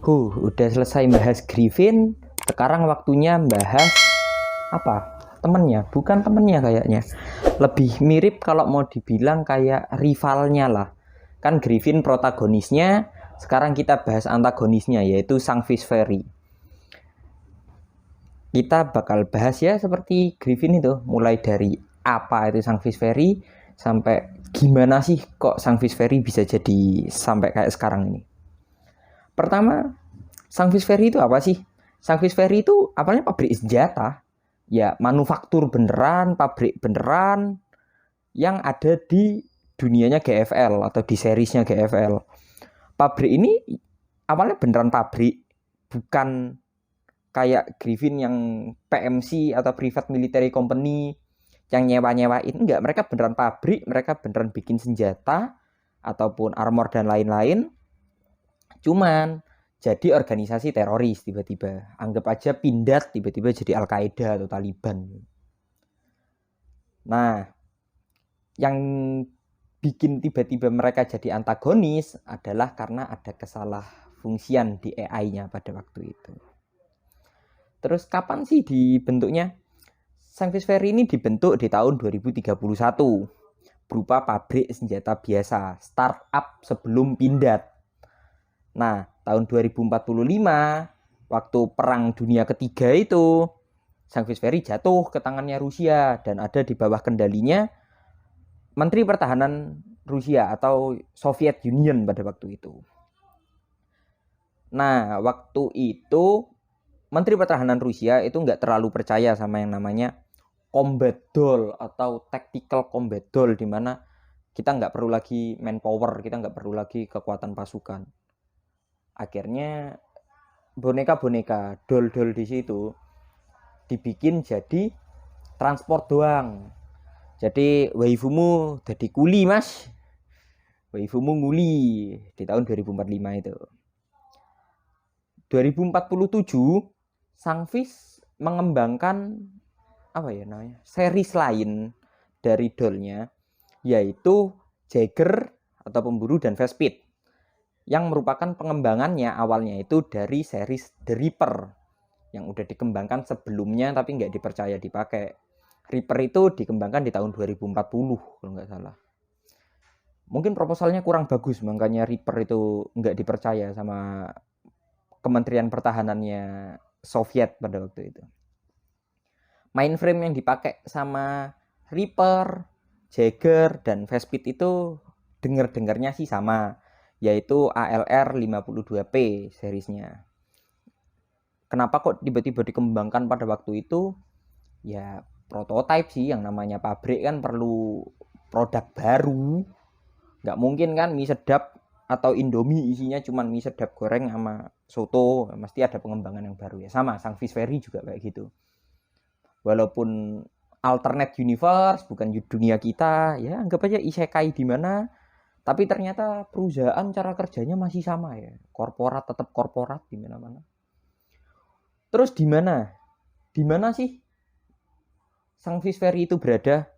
Udah selesai bahas Griffin, sekarang waktunya bahas apa? Temennya, bukan temennya kayaknya. Lebih mirip kalau mau dibilang kayak rivalnya lah. Kan Griffin protagonisnya, sekarang kita bahas antagonisnya yaitu Sang Fish Fairy. Kita bakal bahas ya seperti Griffin itu, mulai dari apa itu Sang Fish Fairy sampai gimana sih kok Sang Fish Fairy bisa jadi sampai kayak sekarang ini. Pertama, Sang Fish Fairy itu apa sih? Sang Fish Fairy itu awalnya pabrik senjata. Ya, manufaktur beneran, pabrik beneran yang ada di dunianya GFL atau di seriesnya GFL. Pabrik ini awalnya beneran pabrik, bukan kayak Griffin yang PMC atau Private Military Company yang nyewa-nyewain. Enggak, mereka beneran pabrik, mereka beneran bikin senjata ataupun armor dan lain-lain. Cuman jadi organisasi teroris tiba-tiba. Anggap aja Pindad tiba-tiba jadi Al-Qaeda atau Taliban. Nah, yang bikin tiba-tiba mereka jadi antagonis adalah karena ada kesalahfungsian di AI-nya pada waktu itu. Terus kapan sih dibentuknya? Sang Fish Fairy ini dibentuk di tahun 2031 berupa pabrik senjata biasa, startup sebelum Pindad. Nah, tahun 2045 waktu perang dunia ketiga itu Sang Fish Fairy jatuh ke tangannya Rusia dan ada di bawah kendalinya Menteri Pertahanan Rusia atau Soviet Union pada waktu itu. Nah, waktu itu Menteri Pertahanan Rusia itu nggak terlalu percaya sama yang namanya combat doll atau tactical combat doll, di mana kita nggak perlu lagi manpower, kita nggak perlu lagi kekuatan pasukan. Akhirnya boneka-boneka doll-doll di situ dibikin jadi transport doang. Jadi waifumu jadi kuli mas, waifumu nguli di tahun 2045 itu. 2047 Sang Fish mengembangkan apa ya namanya series lain dari dollnya, yaitu Jagger atau pemburu dan Vespid, yang merupakan pengembangannya awalnya itu dari series The Reaper yang udah dikembangkan sebelumnya tapi nggak dipercaya dipakai. Reaper itu dikembangkan di tahun 2040 kalau nggak salah. Mungkin proposalnya kurang bagus, makanya Reaper itu nggak dipercaya sama Kementerian Pertahanannya Soviet pada waktu itu. Mainframe yang dipakai sama Reaper, Jagger, dan Vespid itu dengar-dengarnya sih sama, yaitu ALR 52P seriesnya. Kenapa kok tiba-tiba dikembangkan pada waktu itu? Ya prototype sih, yang namanya pabrik kan perlu produk baru. Nggak mungkin kan mie sedap atau Indomie isinya cuma mie sedap goreng sama soto, mesti ada pengembangan yang baru ya. Sama Sang Fish Fairy juga kayak gitu. Walaupun alternate universe, bukan dunia kita, ya anggap aja isekai di mana, tapi ternyata perusahaan cara kerjanya masih sama ya. Korporat tetap korporat di mana-mana. Terus di mana? Di mana sih Sang Fish Fairy itu berada?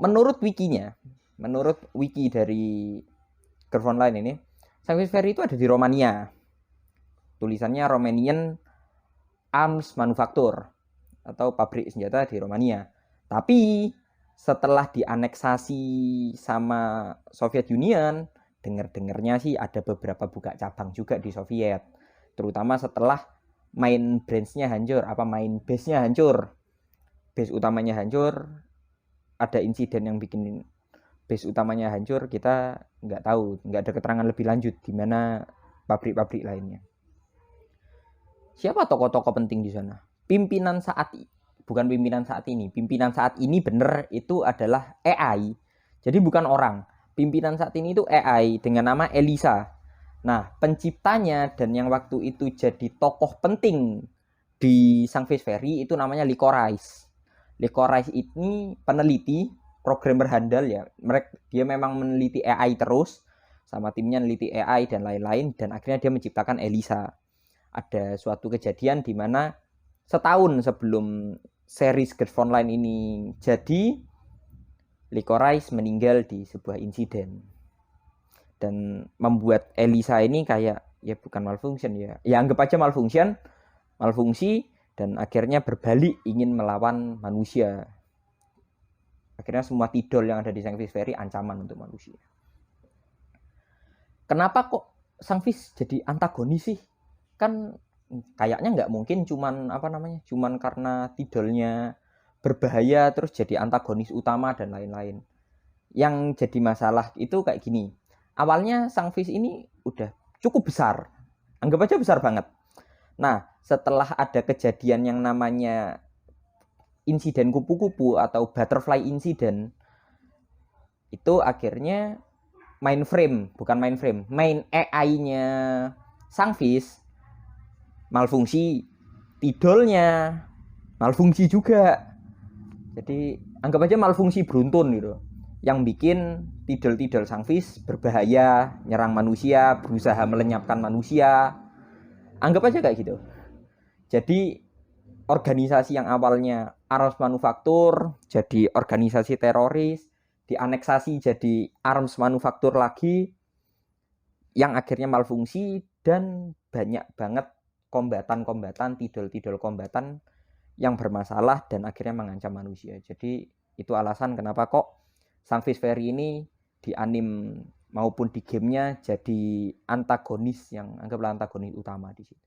Menurut wikinya, menurut wiki dari Curve Online ini, Sang Fish Fairy itu ada di Romania. Tulisannya Romanian Arms Manufacture atau pabrik senjata di Romania. Tapi setelah dianeksasi sama Soviet Union, dengar-dengarnya sih ada beberapa buka cabang juga di Soviet. Terutama setelah main branch-nya hancur, main base-nya hancur. Base utamanya hancur, ada insiden yang bikin base utamanya hancur, kita nggak tahu, nggak ada keterangan lebih lanjut di mana pabrik-pabrik lainnya. Siapa tokoh-tokoh penting di sana? Pimpinan saat ini bener itu adalah AI. Jadi bukan orang. Pimpinan saat ini itu AI dengan nama Elisa. Nah, penciptanya dan yang waktu itu jadi tokoh penting di Sang Fish Fairy itu namanya Licorice. Licorice ini peneliti, programmer handal ya. Dia memang meneliti AI terus, sama timnya meneliti AI dan lain-lain, dan akhirnya dia menciptakan Elisa. Ada suatu kejadian di mana setahun sebelum series Curve Online ini jadi, Licorice meninggal di sebuah insiden dan membuat Elisa ini kayak ya bukan malfunction ya anggap aja malfungsi dan akhirnya berbalik ingin melawan manusia. Akhirnya semua tidol yang ada di Sancvis Ferry ancaman untuk manusia. Kenapa kok Sancvis jadi antagonis sih? Kan kayaknya nggak mungkin cuman karena tidolnya berbahaya terus jadi antagonis utama dan lain-lain. Yang jadi masalah itu kayak gini. Awalnya Sancvis ini udah cukup besar. Anggap aja besar banget. Nah, setelah ada kejadian yang namanya insiden kupu-kupu atau butterfly incident, itu akhirnya main AI-nya Sancvis malfungsi, tidolnya malfungsi juga. Jadi anggap aja malfungsi beruntun gitu. Yang bikin tidol-tidol Sancvis berbahaya, nyerang manusia, berusaha melenyapkan manusia. Anggap aja kayak gitu. Jadi organisasi yang awalnya arms manufaktur jadi organisasi teroris, dianeksasi jadi arms manufaktur lagi, yang akhirnya malfungsi dan banyak banget kombatan, tidol kombatan yang bermasalah dan akhirnya mengancam manusia. Jadi itu alasan kenapa kok Sancvis Ferry ini di anime maupun di gamenya jadi antagonis yang anggaplah antagonis utama di situ.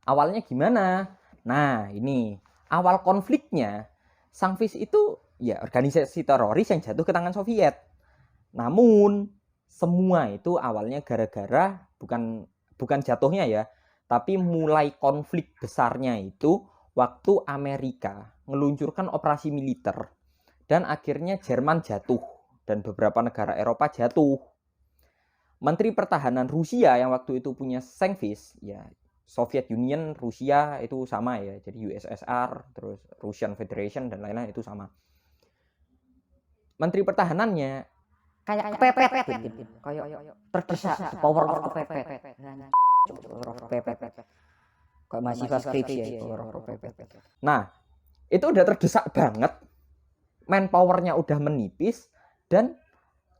Awalnya gimana? Nah, ini awal konfliknya Sancvis itu ya organisasi teroris yang jatuh ke tangan Soviet. Namun semua itu awalnya gara-gara bukan jatuhnya ya, tapi mulai konflik besarnya itu waktu Amerika meluncurkan operasi militer dan akhirnya Jerman jatuh dan beberapa negara Eropa jatuh. Menteri Pertahanan Rusia yang waktu itu punya Sancvis, ya Soviet Union, Rusia itu sama ya, jadi USSR, terus Russian Federation dan lain-lain itu sama. Menteri Pertahanannya kayak kepepet gitu. Kayak terdesak power of kepepet. Kayak mahasiswa skripsi ya, power of kepepet. Nah, itu udah terdesak banget. Manpowernya udah menipis dan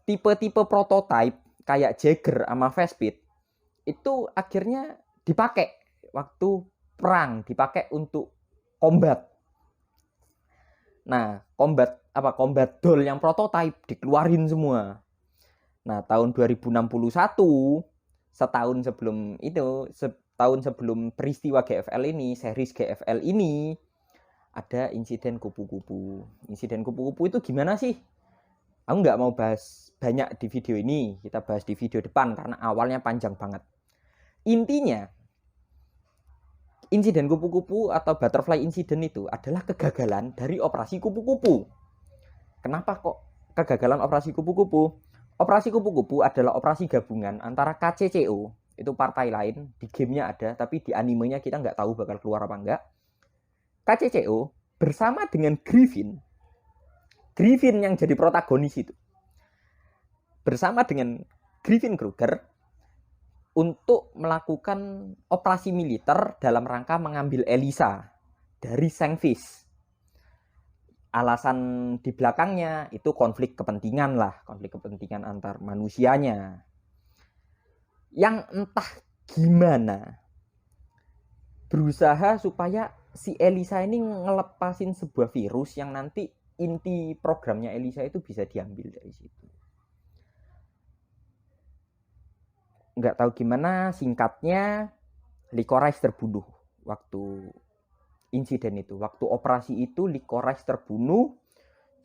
tipe-tipe prototype kayak Jaeger sama Vespid itu akhirnya dipakai waktu perang, dipakai untuk combat. Nah, combat doll yang prototype dikeluarin semua. Nah, tahun 2061 setahun sebelum peristiwa GFL ini, series GFL ini ada insiden kupu-kupu. Insiden kupu-kupu itu gimana sih? Aku nggak mau bahas banyak di video ini, kita bahas di video depan karena awalnya panjang banget. Intinya, insiden kupu-kupu atau butterfly incident itu adalah kegagalan dari operasi kupu-kupu. Kenapa kok kegagalan operasi kupu-kupu? Operasi kupu-kupu adalah operasi gabungan antara KCCO, itu partai lain, di gamenya ada, tapi di animenya kita nggak tahu bakal keluar apa enggak. KCCO bersama dengan Griffin yang jadi protagonis itu, bersama dengan Griffin Kruger untuk melakukan operasi militer dalam rangka mengambil Elisa dari Sancvis. Alasan di belakangnya itu konflik kepentingan antar manusianya. Yang entah gimana berusaha supaya si Elisa ini ngelepasin sebuah virus yang nanti inti programnya Elisa itu bisa diambil dari situ. Nggak tahu gimana, singkatnya Licorice terbunuh waktu insiden itu. Waktu operasi itu Licorice terbunuh,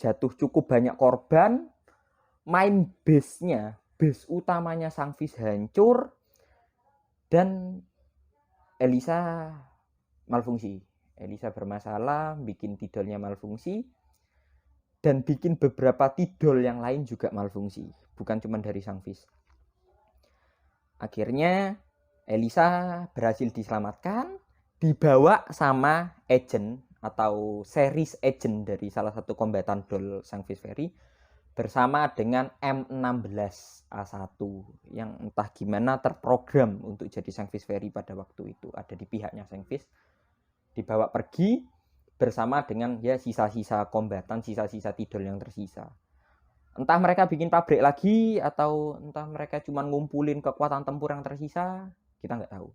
jatuh cukup banyak korban, main base utamanya Sancvis hancur, dan Elisa malfungsi. Elisa bermasalah, bikin tidolnya malfungsi, dan bikin beberapa tidol yang lain juga malfungsi. Bukan cuma dari Sancvis. Akhirnya Elisa berhasil diselamatkan, dibawa sama agent atau series agent dari salah satu kombatan doll Sancvis Ferry bersama dengan M16A1 yang entah gimana terprogram untuk jadi Sancvis Ferry pada waktu itu, ada di pihaknya Sancvis, dibawa pergi bersama dengan ya sisa-sisa kombatan, sisa-sisa tidol yang tersisa. Entah mereka bikin pabrik lagi atau entah mereka cuma ngumpulin kekuatan tempur yang tersisa, kita nggak tahu.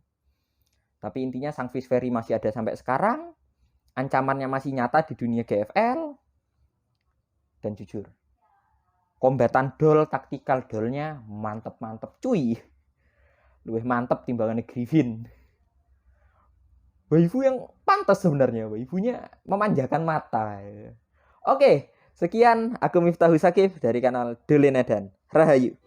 Tapi intinya Sang Fish Fairy masih ada sampai sekarang, ancamannya masih nyata di dunia GFL, dan jujur, kombatan doll, taktikal dollnya mantep-mantep cuy. Lebih mantep timbangannya Griffin. Waifu yang pantas sebenarnya, waifunya memanjakan mata. Oke, sekian aku Miftahul Sakif dari kanal Dolenadan. Rahayu.